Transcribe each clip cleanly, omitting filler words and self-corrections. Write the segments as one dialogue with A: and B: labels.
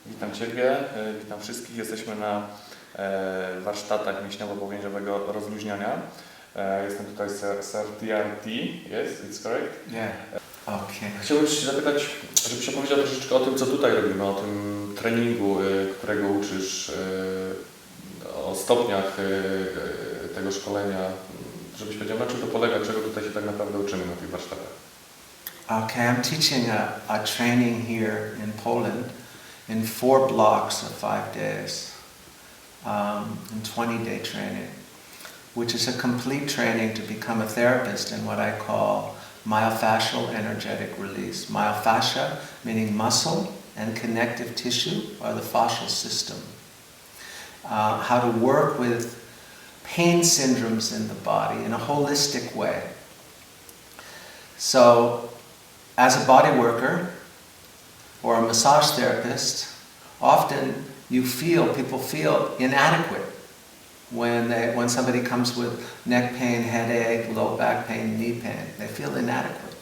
A: Witam Ciebie, witam wszystkich. Jesteśmy na warsztatach mięśniowo-powięziowego rozluźniania. Jestem tutaj Satyarthi, yes, it's correct?
B: Yeah. Okay.
A: Chciałbym Cię zapytać, żebyś opowiedział troszeczkę o tym, co tutaj robimy, o tym treningu, którego uczysz, o stopniach tego szkolenia, żebyś powiedział, na czym to polega, czego tutaj się tak naprawdę uczymy na tych warsztatach.
B: Okay, I'm teaching a training here in Poland in 4 blocks of 5 days, in 20-day training, which is a complete training to become a therapist in what I call myofascial energetic release. Myofascia meaning muscle and connective tissue, or the fascial system. How to work with pain syndromes in the body in a holistic way. So, as a body worker or a massage therapist, often people feel inadequate when somebody comes with neck pain, headache, low back pain, knee pain. They feel inadequate.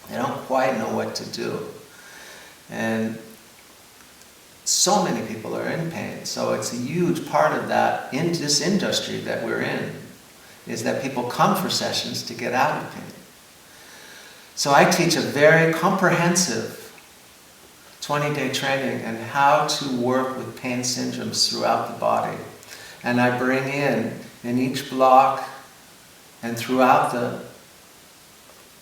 B: They don't quite know what to do. And so many people are in pain. So it's a huge part of that, in this industry that we're in, is that people come for sessions to get out of pain. So I teach a very comprehensive 20-day training on how to work with pain syndromes throughout the body. And I bring in each block and throughout the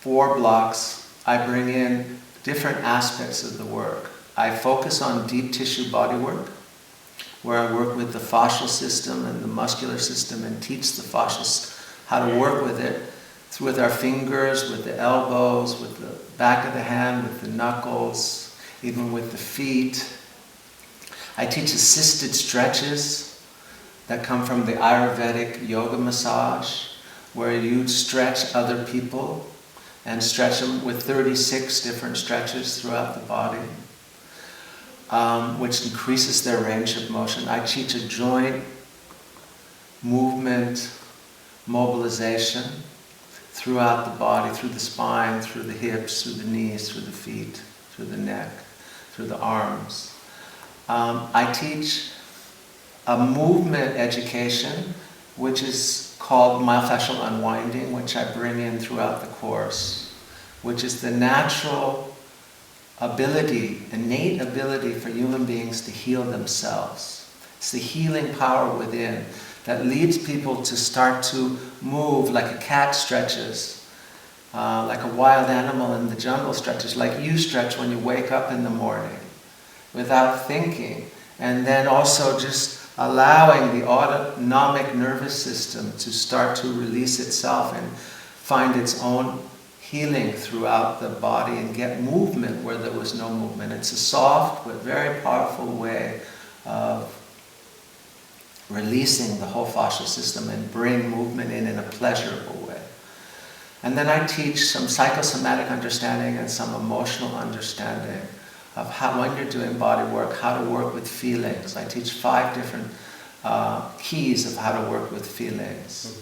B: 4 blocks, I bring in different aspects of the work. I focus on deep tissue body work, where I work with the fascial system and the muscular system and teach the fascial how to work with it, with our fingers, with the elbows, with the back of the hand, with the knuckles, even with the feet. I teach assisted stretches that come from the Ayurvedic yoga massage, where you stretch other people and stretch them with 36 different stretches throughout the body, which increases their range of motion. I teach a joint movement mobilization throughout the body, through the spine, through the hips, through the knees, through the feet, through the neck, through the arms. I teach a movement education, which is called myofascial unwinding, which I bring in throughout the course, which is the natural ability, innate ability for human beings to heal themselves. It's the healing power within that leads people to start to move like a cat stretches, like a wild animal in the jungle stretches, like you stretch when you wake up in the morning without thinking, and then also just allowing the autonomic nervous system to start to release itself and find its own healing throughout the body and get movement where there was no movement. It's a soft but very powerful way of releasing the whole fascial system and bring movement in a pleasurable way. And then I teach some psychosomatic understanding and some emotional understanding of how, when you're doing body work, how to work with feelings. I teach 5 different keys of how to work with feelings.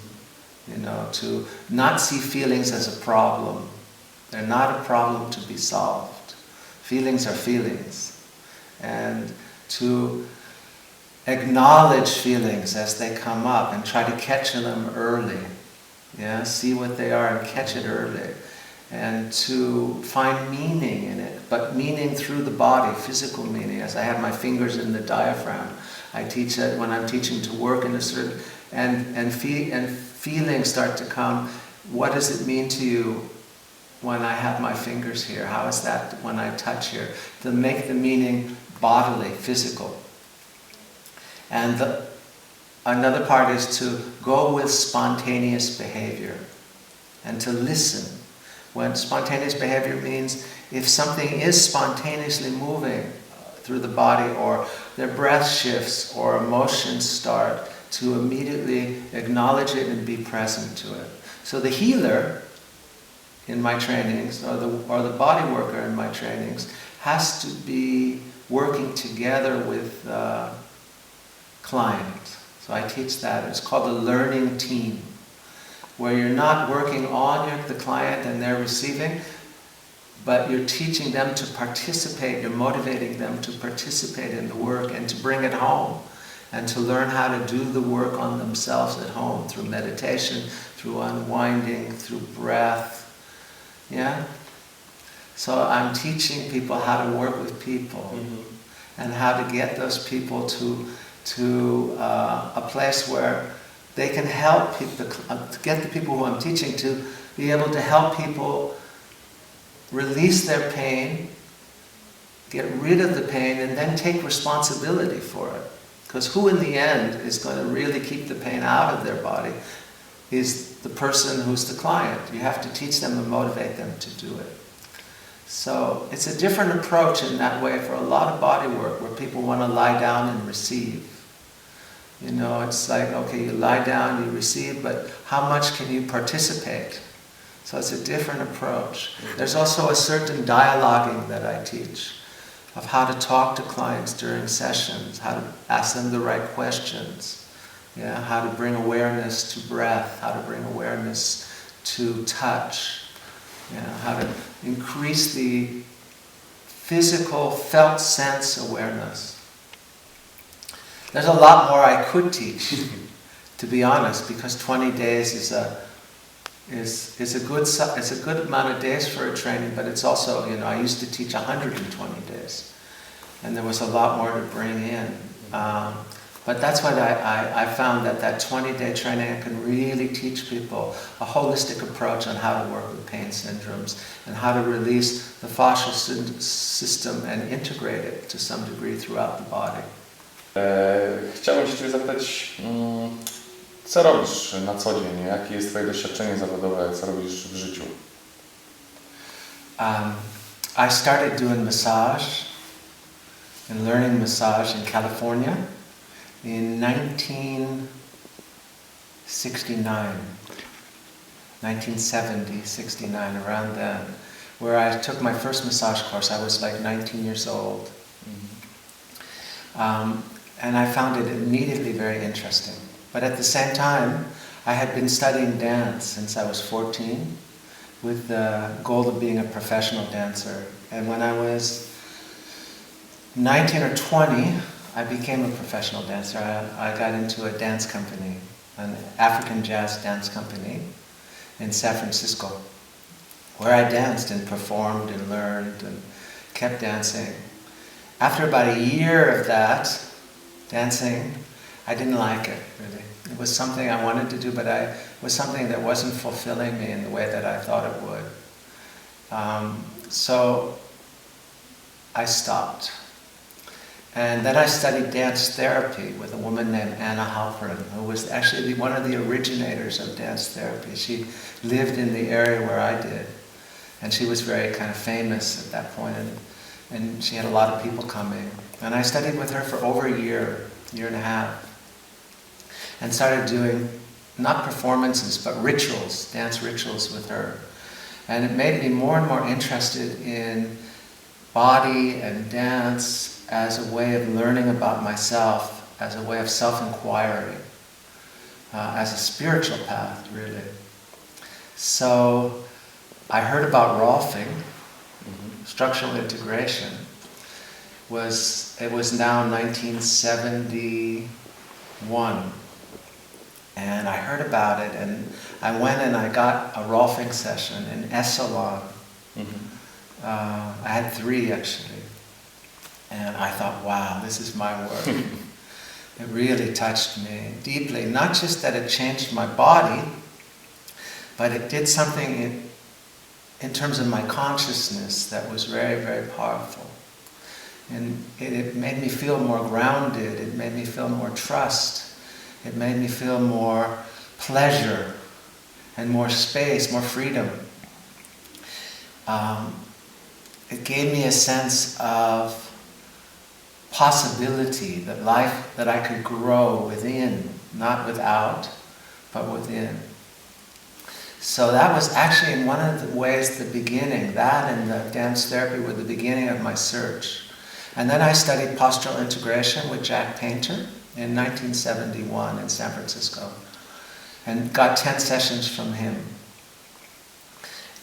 B: You know, to not see feelings as a problem. They're not a problem to be solved. Feelings are feelings. And to acknowledge feelings as they come up and try to catch them early. Yeah, see what they are and catch it early. And to find meaning in it, but meaning through the body, physical meaning. As I have my fingers in the diaphragm, I teach that when I'm teaching to work in a certain, and feelings start to come. What does it mean to you when I have my fingers here? How is that when I touch here? To make the meaning bodily, physical. And another part is to go with spontaneous behavior and to listen. When spontaneous behavior means if something is spontaneously moving through the body, or their breath shifts or emotions start, to immediately acknowledge it and be present to it. So the healer in my trainings, or the body worker in my trainings, has to be working together with the client. So I teach that. It's called a learning team, where you're not working on the client and they're receiving. but you're teaching them to participate, you're motivating them to participate in the work and to bring it home and to learn how to do the work on themselves at home through meditation, through unwinding, through breath. Yeah? So I'm teaching people how to work with people and how to get those people to a place where they can help people, to get the people who I'm teaching to be able to help people release their pain, get rid of the pain, and then take responsibility for it. Because who in the end is going to really keep the pain out of their body is the person who's the client. You have to teach them and motivate them to do it. So it's a different approach in that way for a lot of body work where people want to lie down and receive. You know, it's like, okay, you lie down, you receive, but how much can you participate? So it's a different approach. There's also a certain dialoguing that I teach of how to talk to clients during sessions, how to ask them the right questions, yeah, how to bring awareness to breath, how to bring awareness to touch, yeah, how to increase the physical, felt sense awareness. There's a lot more I could teach, to be honest, because 20 days is a good amount of days for a training, but it's also, you know, I used to teach 120 days, and there was a lot more to bring in. But that's what I found, that 20-day training, I can really teach people a holistic approach on how to work with pain syndromes and how to release the fascial system and integrate it to some degree throughout the body.
A: Chciałem się Ciebie zapytać, co robisz na co dzień? Jakie jest Twoje doświadczenie zawodowe? Co robisz w życiu?
B: I started doing massage and learning massage in California in 1970, 69, around then, where I took my first massage course. I was like 19 years old. And I found it immediately very interesting. But at the same time, I had been studying dance since I was 14 with the goal of being a professional dancer. And when I was 19 or 20, I became a professional dancer. I got into a dance company, an African jazz dance company in San Francisco, where I danced and performed and learned and kept dancing. After about a year of that, dancing, I didn't like it, really. It was something I wanted to do, but it was something that wasn't fulfilling me in the way that I thought it would. So I stopped. And then I studied dance therapy with a woman named Anna Halperin, who was actually one of the originators of dance therapy. She lived in the area where I did, and she was very kind of famous at that point, and she had a lot of people coming. And I studied with her for over a year and a half, and started doing not performances, but rituals, dance rituals with her. And it made me more and more interested in body and dance as a way of learning about myself, as a way of self-inquiry, as a spiritual path, really. So I heard about Rolfing, structural integration. It was now 1971, and I heard about it, and I went and I got a Rolfing session in Esalen. I had 3 actually. And I thought, wow, this is my work. It really touched me deeply. Not just that it changed my body, but it did something in terms of my consciousness that was very, very powerful. And it made me feel more grounded. It made me feel more trust. It made me feel more pleasure and more space, more freedom. It gave me a sense of possibility, that life, that I could grow within, not without, but within. So that was actually in one of the ways the beginning, that and the dance therapy were the beginning of my search. And then I studied postural integration with Jack Painter in 1971 in San Francisco, and got 10 sessions from him.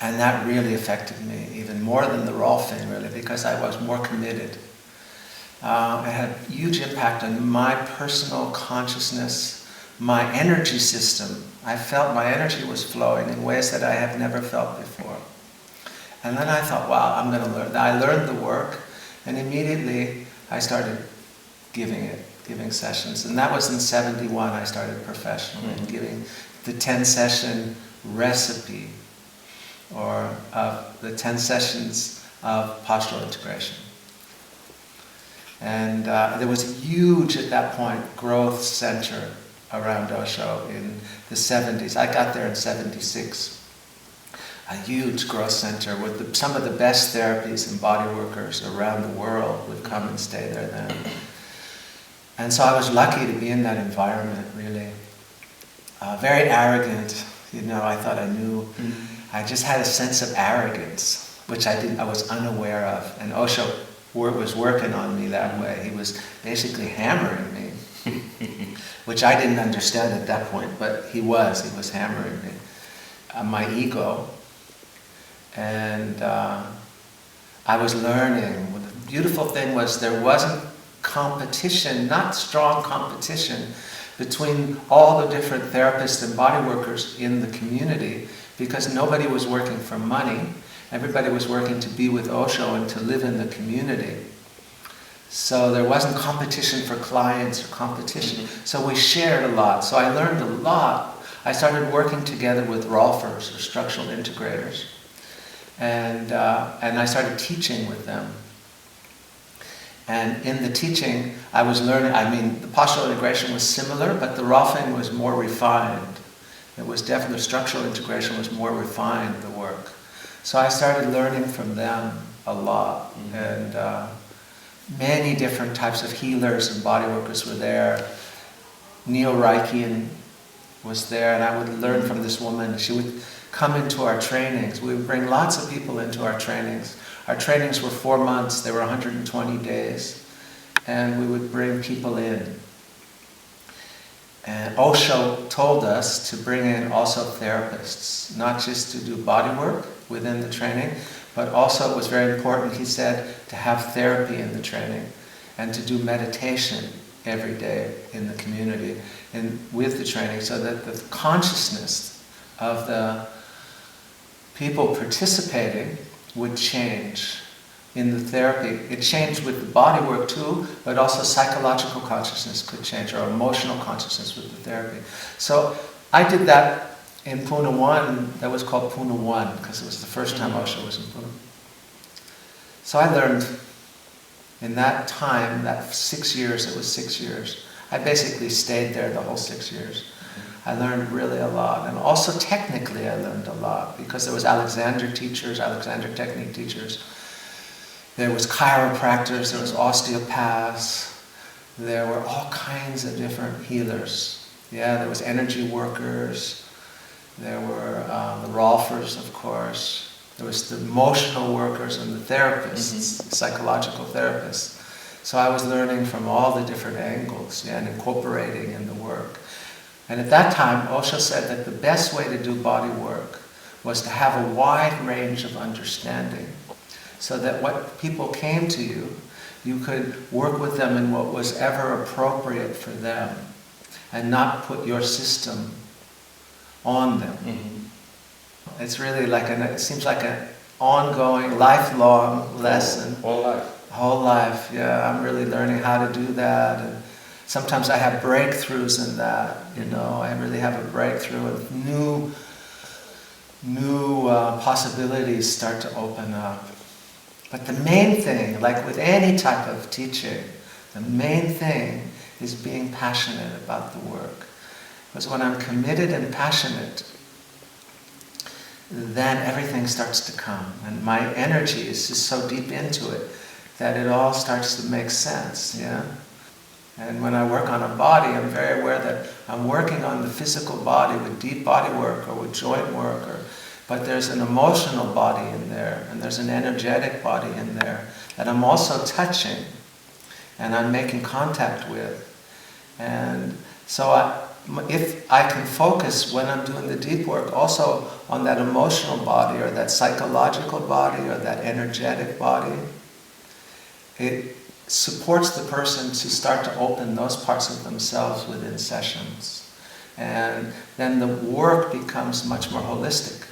B: And that really affected me, even more than the Rolfing, really, because I was more committed. It had a huge impact on my personal consciousness, my energy system. I felt my energy was flowing in ways that I had never felt before. And then I thought, wow, I'm going to learn. I learned the work, and immediately I started giving sessions. And that was in 71 I started professionally, giving the 10-session recipe, or the 10 sessions of postural integration. And there was a huge, at that point, growth center around Osho in the 70s. I got there in 76. A huge growth center with some of the best therapies and body workers around the world would come and stay there then. And so I was lucky to be in that environment, really. Very arrogant, I thought I knew. I just had a sense of arrogance, which I was unaware of. And Osho was working on me that way. He was basically hammering me, which I didn't understand at that point, but he was hammering me. My ego. And I was learning. The beautiful thing was there wasn't competition, not strong competition, between all the different therapists and body workers in the community, because nobody was working for money. Everybody was working to be with Osho and to live in the community. So there wasn't competition for clients or competition. So we shared a lot. So I learned a lot. I started working together with Rolfers, or structural integrators. And I started teaching with them. And in the teaching, I was learning, the postural integration was similar, but the Rolfing was more refined. It was definitely, structural integration was more refined, the work. So I started learning from them a lot. And many different types of healers and body workers were there. Neo-Reichian was there, and I would learn from this woman. She would come into our trainings. We would bring lots of people into our trainings. Our trainings were 4 months, they were 120 days, and we would bring people in. And Osho told us to bring in also therapists, not just to do body work within the training, but also it was very important, he said, to have therapy in the training and to do meditation every day in the community and with the training, so that the consciousness of the people participating would change in the therapy. It changed with the body work too, but also psychological consciousness could change, or emotional consciousness with the therapy. So I did that in Pune 1, that was called Pune 1, because it was the first time Osho was in Pune. So I learned in that time, that 6 years, it was 6 years, I basically stayed there the whole 6 years. I learned really a lot, and also technically I learned a lot, because there was Alexander teachers, Alexander technique teachers, there was chiropractors, there was osteopaths, there were all kinds of different healers. Yeah, there was energy workers, there were the Rolfers, of course, there was the emotional workers and the therapists, psychological therapists. So I was learning from all the different angles, and incorporating in the work. And at that time, Osho said that the best way to do body work was to have a wide range of understanding, so that what people came to you, you could work with them in what was ever appropriate for them, and not put your system on them. It's really like it seems like an ongoing, lifelong lesson.
A: Whole life.
B: Whole life, yeah. I'm really learning how to do that. And sometimes I have breakthroughs in that, I really have a breakthrough, and new possibilities start to open up. But the main thing, like with any type of teaching, the main thing is being passionate about the work. Because when I'm committed and passionate, then everything starts to come. And my energy is just so deep into it that it all starts to make sense, yeah? And when I work on a body, I'm very aware that I'm working on the physical body with deep body work or with joint work, but there's an emotional body in there, and there's an energetic body in there that I'm also touching and I'm making contact with. And so if I can focus when I'm doing the deep work also on that emotional body or that psychological body or that energetic body, it supports the person to start to open those parts of themselves within sessions. And then the work becomes much more holistic.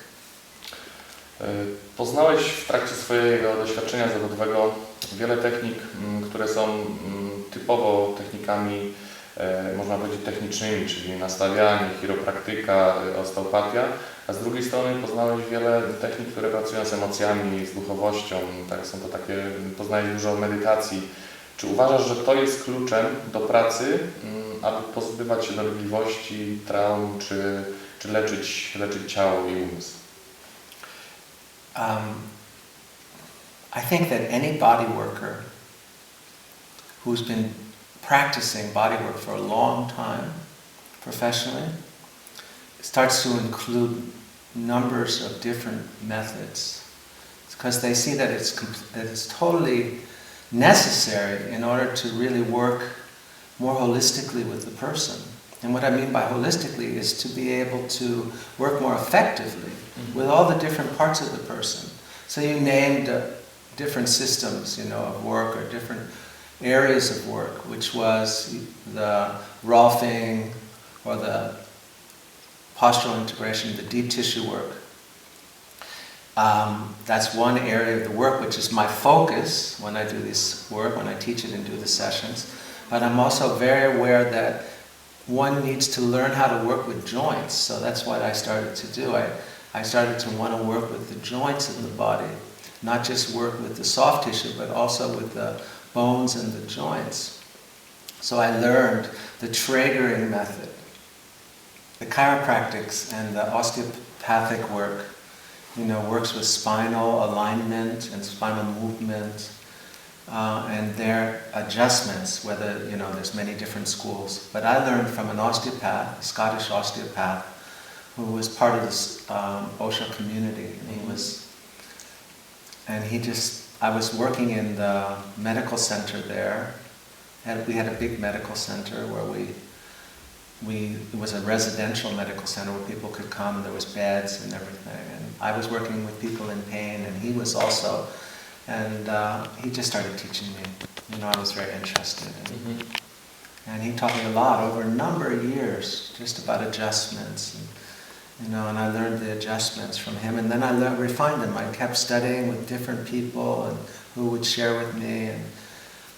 A: Poznałeś w trakcie swojego doświadczenia zawodowego wiele technik, które są typowo technikami, można powiedzieć, technicznymi, czyli nastawianie, chiropraktyka, osteopatia, a z drugiej strony poznałeś wiele technik, które pracują z emocjami, z duchowością, tak, są to takie, poznałeś dużo medytacji. Czy uważasz, że to jest kluczem do pracy, aby pozbywać się dolegliwości, traum, czy leczyć ciało i umysł?
B: I think that any body worker who's been practicing bodywork for a long time, professionally, starts to include numbers of different methods, because they see that it's totally necessary in order to really work more holistically with the person. And what I mean by holistically is to be able to work more effectively with all the different parts of the person. So you named different systems, of work or different areas of work, which was the Rolfing or the postural integration, the deep tissue work. That's one area of the work which is my focus when I do this work, when I teach it and do the sessions. But I'm also very aware that one needs to learn how to work with joints. So that's what I started to do. I started to want to work with the joints in the body, not just work with the soft tissue, but also with the bones and the joints. So I learned the triggering method, the chiropractics and the osteopathic work, works with spinal alignment and spinal movement, and their adjustments, whether, there's many different schools. But I learned from an osteopath, a Scottish osteopath, who was part of this OSHA community. I was working in the medical center there, and we had a big medical center where it was a residential medical center where people could come, there was beds and everything. And I was working with people in pain, and he was also, and he just started teaching me. I was very interested. And he taught me a lot over a number of years, just about adjustments. And I learned the adjustments from him, and then I refined them. I kept studying with different people and who would share with me, and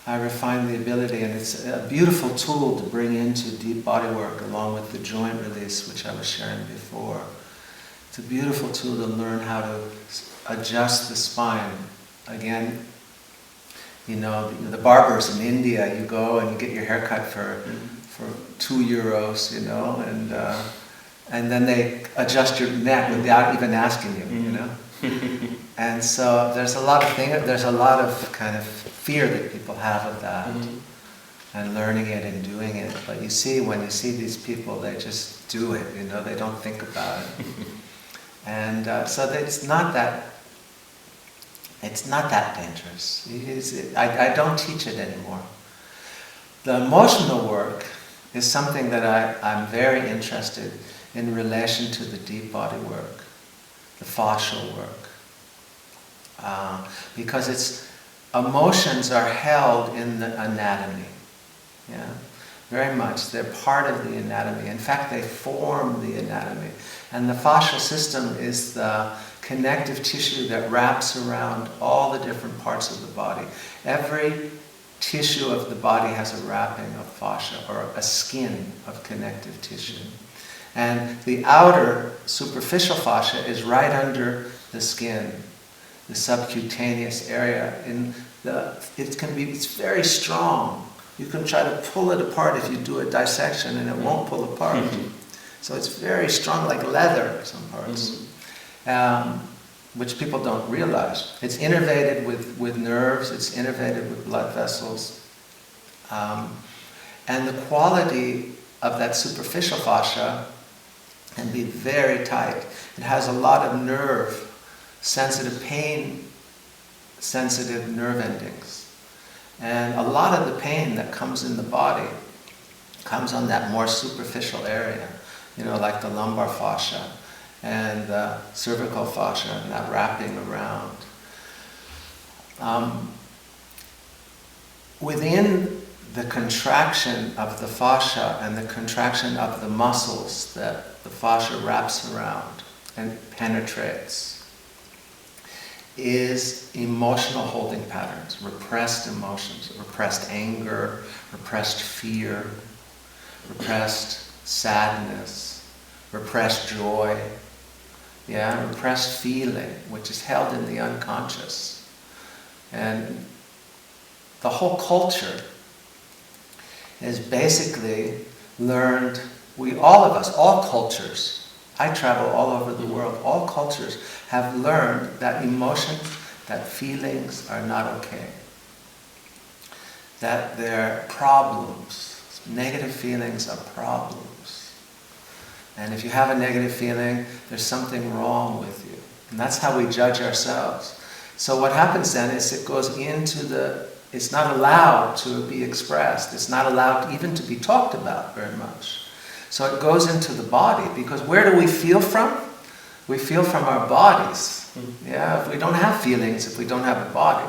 B: I refined the ability, and it's a beautiful tool to bring into deep body work along with the joint release, which I was sharing before. It's a beautiful tool to learn how to adjust the spine. Again, the barbers in India, you go and you get your hair cut for €2, and then they adjust your neck without even asking you, And so there's a lot of kind of fear that people have of that, and learning it and doing it. But when you see these people, they just do it, they don't think about it. And so it's not that dangerous. I don't teach it anymore. The emotional work is something that I'm very interested in relation to the deep body work, the fascial work. Because emotions are held in the anatomy, very much. They're part of the anatomy. In fact, they form the anatomy. And the fascial system is the connective tissue that wraps around all the different parts of the body. Every tissue of the body has a wrapping of fascia, or a skin of connective tissue. And the outer superficial fascia is right under the skin, the subcutaneous area. It's very strong. You can try to pull it apart if you do a dissection, and it won't pull apart. So it's very strong, like leather, some parts, which people don't realize. It's innervated with nerves, it's innervated with blood vessels. And the quality of that superficial fascia can be very tight. It has a lot of pain-sensitive nerve endings. And a lot of the pain that comes in the body comes on that more superficial area, like the lumbar fascia and the cervical fascia, and that wrapping around. Within the contraction of the fascia and the contraction of the muscles that the fascia wraps around and penetrates is emotional holding patterns, repressed emotions, repressed anger, repressed fear, repressed sadness, repressed joy, repressed feeling, which is held in the unconscious. And the whole culture is basically learned, all of us, all cultures, I travel all over the world, all cultures have learned that emotions, that feelings are not okay. That they're problems. Negative feelings are problems. And if you have a negative feeling, there's something wrong with you. And that's how we judge ourselves. So what happens then is it goes into it's not allowed to be expressed. It's not allowed even to be talked about very much. So it goes into the body, because where do we feel from? We feel from our bodies. If we don't have feelings, if we don't have a body.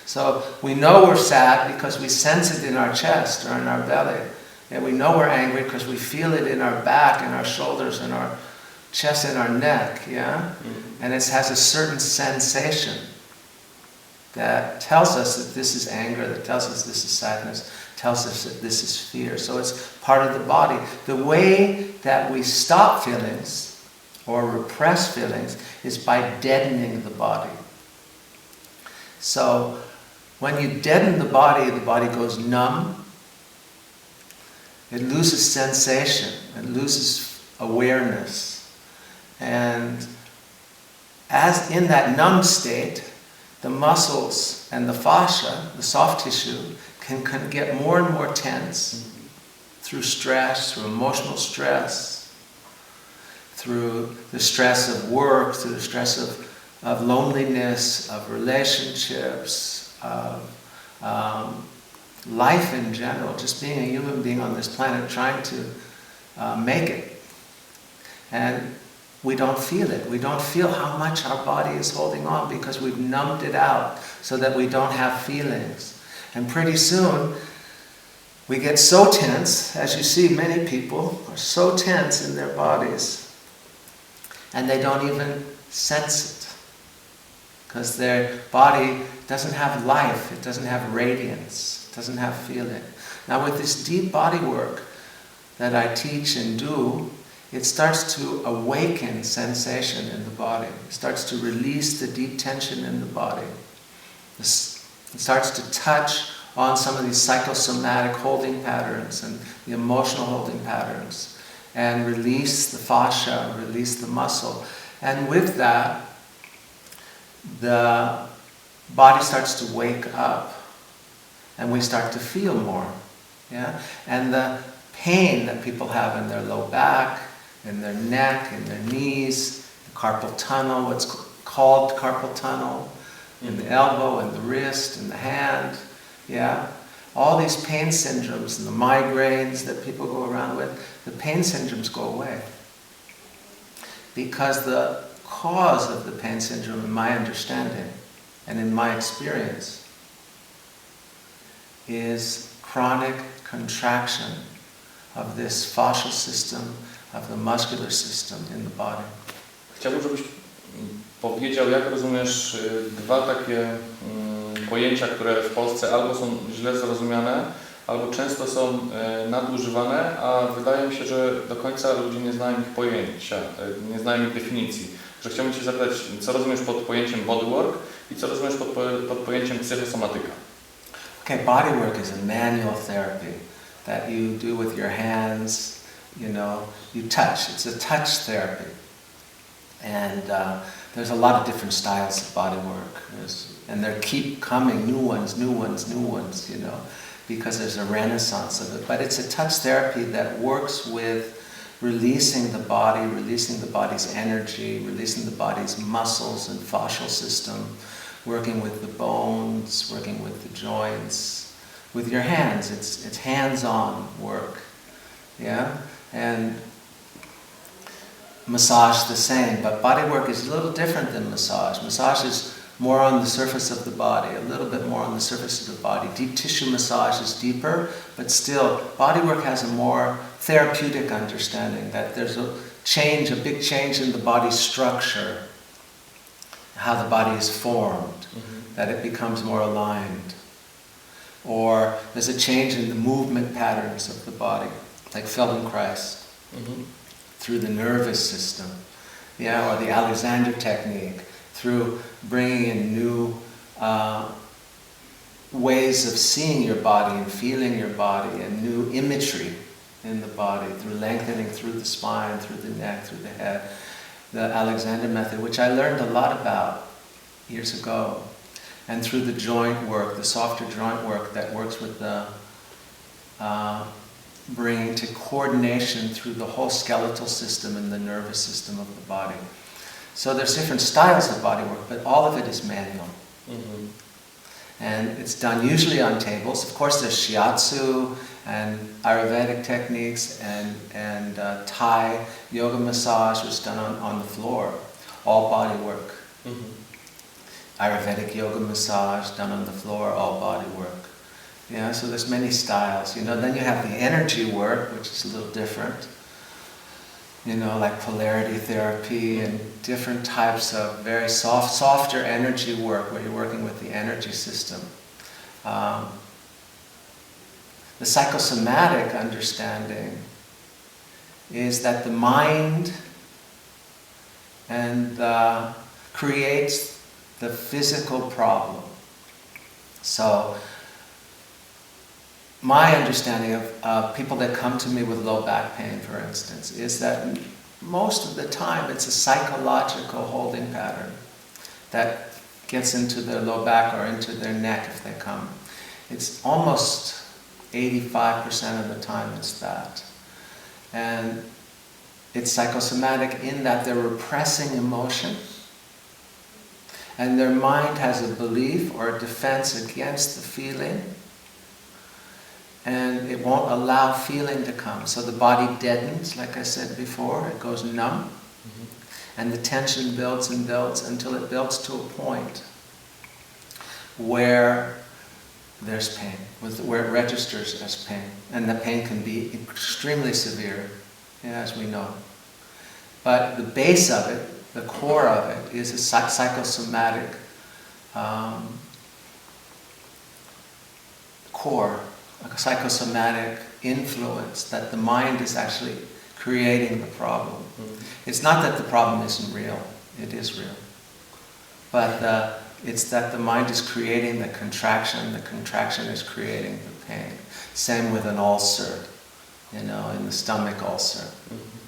B: So we know we're sad because we sense it in our chest or in our belly. And we know we're angry because we feel it in our back, in our shoulders, in our chest, and our neck. And it has a certain sensation that tells us that this is anger, that tells us this is sadness, tells us that this is fear. So it's part of the body. The way that we stop feelings or repress feelings is by deadening the body. So when you deaden the body goes numb. It loses sensation. It loses awareness. And as in that numb state, the muscles and the fascia, the soft tissue, can get more and more tense through stress, through emotional stress, through the stress of work, through the stress of loneliness, of relationships, of life in general, just being a human being on this planet, trying to make it. And we don't feel it. We don't feel how much our body is holding on because we've numbed it out so that we don't have feelings. And pretty soon, we get so tense, as you see, many people are so tense in their bodies, and they don't even sense it. Because their body doesn't have life, it doesn't have radiance, it doesn't have feeling. Now with this deep body work that I teach and do, it starts to awaken sensation in the body. It starts to release the deep tension in the body. It starts to touch on some of these psychosomatic holding patterns and the emotional holding patterns, and release the fascia, release the muscle. And with that, the body starts to wake up, and we start to feel more. And the pain that people have in their low back, in their neck, in their knees, the carpal tunnel, what's called carpal tunnel, in the elbow, in the wrist, in the hand, all these pain syndromes and the migraines that people go around with, the pain syndromes go away. Because the cause of the pain syndrome, in my understanding and in my experience, is chronic contraction of this fascial system, of the muscular system in the body.
A: Chciałbym, żebyś powiedział, jak rozumiesz dwa takie pojęcia, które w Polsce albo są źle zrozumiane, albo często są nadużywane, a wydaje mi się, że do końca ludzie nie znają ich pojęcia, nie znają ich definicji. Że chciałbym Cię zapytać, co rozumiesz pod pojęciem bodywork i co rozumiesz pod pojęciem psychosomatyka?
B: Okay, bodywork is a manual therapy that you do with your hands, you touch. It's a touch therapy. And there's a lot of different styles of bodywork. And they keep coming, new ones, because there's a renaissance of it. But it's a touch therapy that works with releasing the body, releasing the body's energy, releasing the body's muscles and fascial system, working with the bones, working with the joints. With your hands, it's hands-on work. Yeah, and massage the same, but body work is a little different than massage. Massage is more on the surface of the body, a little bit more on the surface of the body. Deep tissue massage is deeper, but still, body work has a more therapeutic understanding that there's a change, a big change in the body's structure, how the body is formed, that it becomes more aligned. Or there's a change in the movement patterns of the body, like Feldenkrais, through the nervous system, yeah, or the Alexander technique, through bringing in new ways of seeing your body and feeling your body, and new imagery in the body, through lengthening through the spine, through the neck, through the head. The Alexander method, which I learned a lot about years ago, and through the joint work, the softer joint work that works with the bringing to coordination through the whole skeletal system and the nervous system of the body. So there's different styles of body work, but all of it is manual. And it's done usually on tables. Of course, there's shiatsu and Ayurvedic techniques and Thai yoga massage was done on the floor, all body work. Ayurvedic yoga massage done on the floor, all body work. Yeah, so there's many styles. You know, then you have the energy work, which is a little different. You know, like polarity therapy and different types of very softer energy work where you're working with the energy system. The psychosomatic understanding is that the mind creates the physical problem. So my understanding of people that come to me with low back pain, for instance, is that most of the time it's a psychological holding pattern that gets into their low back or into their neck if they come. It's almost 85% of the time it's that. And it's psychosomatic in that they're repressing emotion, and their mind has a belief or a defense against the feeling, and it won't allow feeling to come. So the body deadens, like I said before, it goes numb, and the tension builds and builds until it builds to a point where there's pain, where it registers as pain. And the pain can be extremely severe, as we know. But the base of it, the core of it, is a psychosomatic core, a psychosomatic influence that the mind is actually creating the problem. It's not that the problem isn't real, it is real. But it's that the mind is creating the contraction is creating the pain. Same with an ulcer, in the stomach ulcer,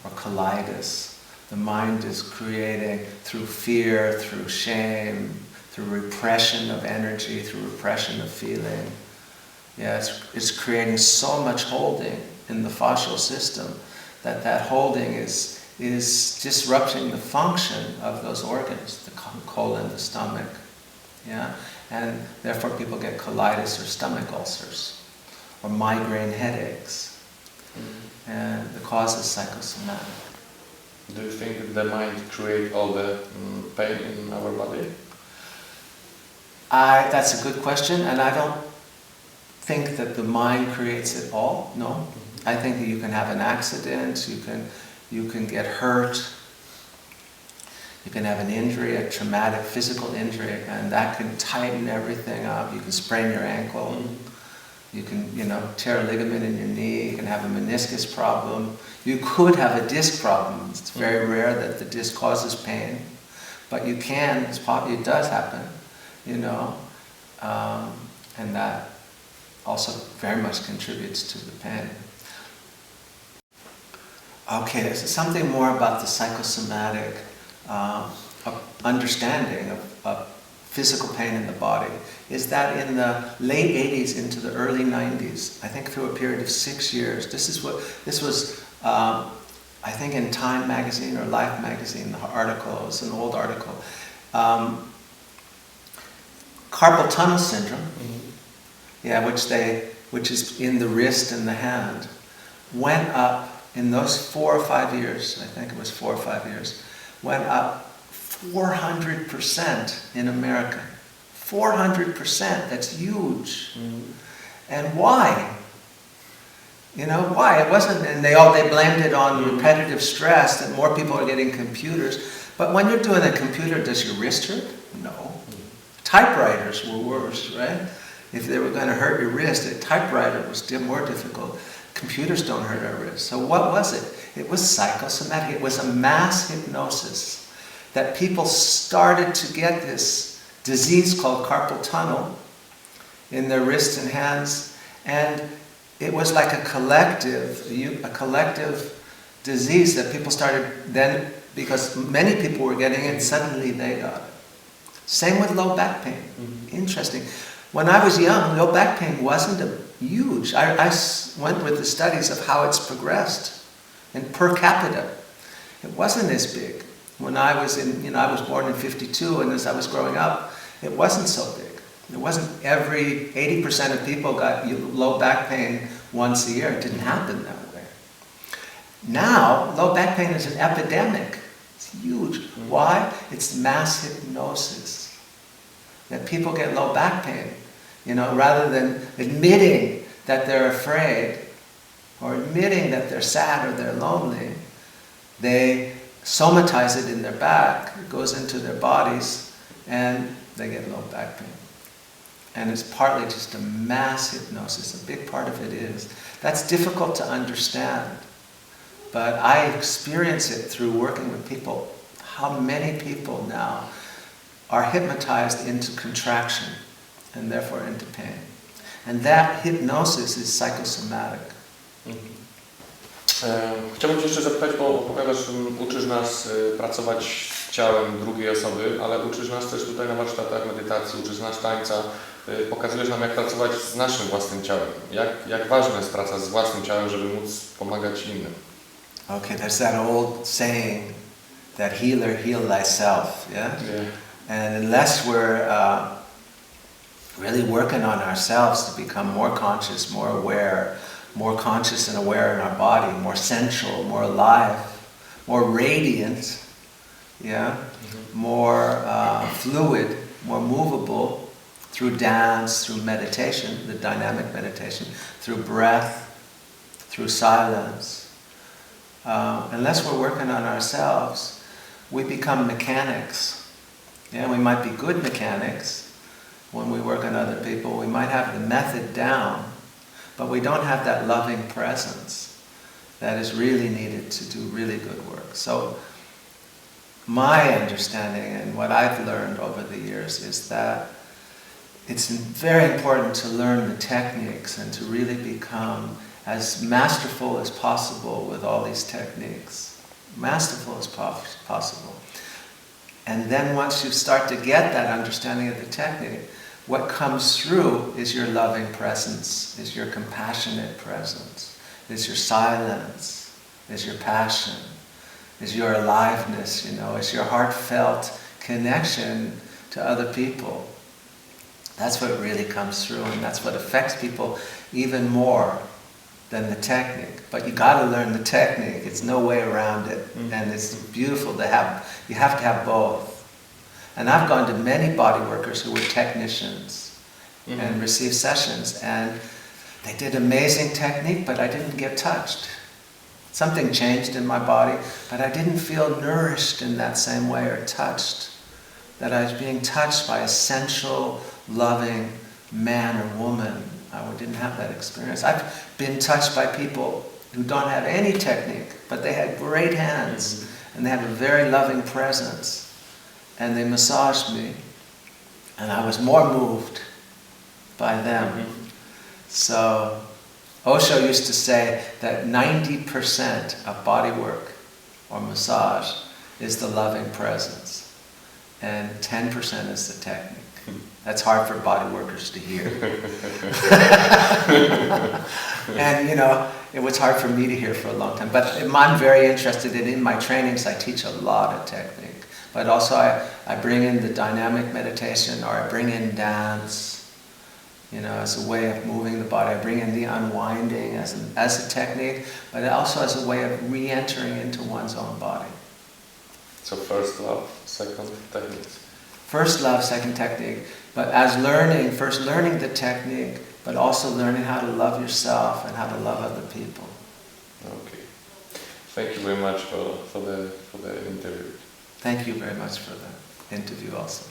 B: or colitis. The mind is creating through fear, through shame, through repression of energy, through repression of feeling. Yeah, it's creating so much holding in the fascial system that holding is disrupting the function of those organs, the colon, the stomach. Yeah, and therefore people get colitis or stomach ulcers, or migraine headaches. And the cause is psychosomatic.
A: Do you think the mind creates all the pain in our body?
B: That's a good question, and I don't think that the mind creates it all. No, I think that you can have an accident, you can get hurt, you can have an injury, a traumatic physical injury, and that can tighten everything up. You can sprain your ankle, you can tear a ligament in your knee, you can have a meniscus problem, you could have a disc problem. It's very rare that the disc causes pain, but it does happen, and that also very much contributes to the pain. Okay, there's something more about the psychosomatic understanding of physical pain in the body, is that in the late 80s into the early 90s, I think through a period of 6 years, this was I think in Time magazine or Life magazine, the article, it was an old article, carpal tunnel syndrome, which is in the wrist and the hand, went up in those 4 or 5 years, I think it was 4 or 5 years, went up 400% in America. 400%, that's huge. And why? You know, why? It wasn't, and they blamed it on repetitive stress, that more people are getting computers. But when you're doing a computer, does your wrist hurt? No. Typewriters were worse, right? If they were going to hurt your wrist, a typewriter was more difficult. Computers don't hurt our wrists. So what was it? It was psychosomatic. It was a mass hypnosis that people started to get this disease called carpal tunnel in their wrists and hands, and it was like a collective disease that people started then, because many people were getting it, suddenly they got it. Same with low back pain. Interesting. When I was young, low back pain wasn't huge. I went with the studies of how it's progressed, and per capita, it wasn't as big. When I was I was born in 52, and as I was growing up, it wasn't so big. It wasn't 80% of people got low back pain once a year. It didn't happen that way. Now, low back pain is an epidemic. It's huge. Why? It's mass hypnosis. That people get low back pain, rather than admitting that they're afraid or admitting that they're sad or they're lonely, they somatize it in their back, it goes into their bodies, and they get low back pain. And it's partly just a mass hypnosis. A big part of it is. That's difficult to understand. But I experience it through working with people. How many people now are hypnotized into contraction and therefore into pain. And that hypnosis is psychosomatic.
A: Chciałbym Cię jeszcze zapytać, bo opowiadasz, że uczysz nas pracować z ciałem drugiej osoby, ale uczysz nas też tutaj na warsztatach medytacji, uczysz nas tańca, pokazujesz nam, jak pracować z naszym własnym ciałem. Jak ważna jest praca z własnym ciałem, żeby móc pomagać innym.
B: Okay, there's that old saying that healer, heal thyself, yeah? And unless we're really working on ourselves to become more conscious, more aware, more conscious and aware in our body, more sensual, more alive, more radiant, more fluid, more movable through dance, through meditation, the dynamic meditation, through breath, through silence. Unless we're working on ourselves, we become mechanics. We might be good mechanics when we work on other people. We might have the method down, but we don't have that loving presence that is really needed to do really good work. So my understanding and what I've learned over the years is that it's very important to learn the techniques and to really become as masterful as possible with all these techniques. Masterful as possible. And then once you start to get that understanding of the technique, what comes through is your loving presence, is your compassionate presence, is your silence, is your passion, is your aliveness, is your heartfelt connection to other people. That's what really comes through, and that's what affects people even more than the technique. But you got to learn the technique. It's no way around it. And it's beautiful to have. You have to have both. And I've gone to many body workers who were technicians and received sessions, and they did amazing technique, but I didn't get touched. Something changed in my body, but I didn't feel nourished in that same way or touched. That I was being touched by a sensual, loving man or woman. I didn't have that experience. I've been touched by people who don't have any technique, but they had great hands, and they have a very loving presence. And they massaged me, and I was more moved by them. So Osho used to say that 90% of body work or massage is the loving presence, and 10% is the technique. That's hard for body workers to hear. And it was hard for me to hear for a long time. But I'm very interested in my trainings, I teach a lot of technique. But also I bring in the dynamic meditation, or I bring in dance, as a way of moving the body. I bring in the unwinding as a technique, but also as a way of re-entering into one's own body.
A: So first love, second techniques.
B: First love, second technique, but as learning, first learning the technique, but also learning how to love yourself and how to love other people.
A: Okay. Thank you very much for the interview.
B: Thank you very much for the interview also.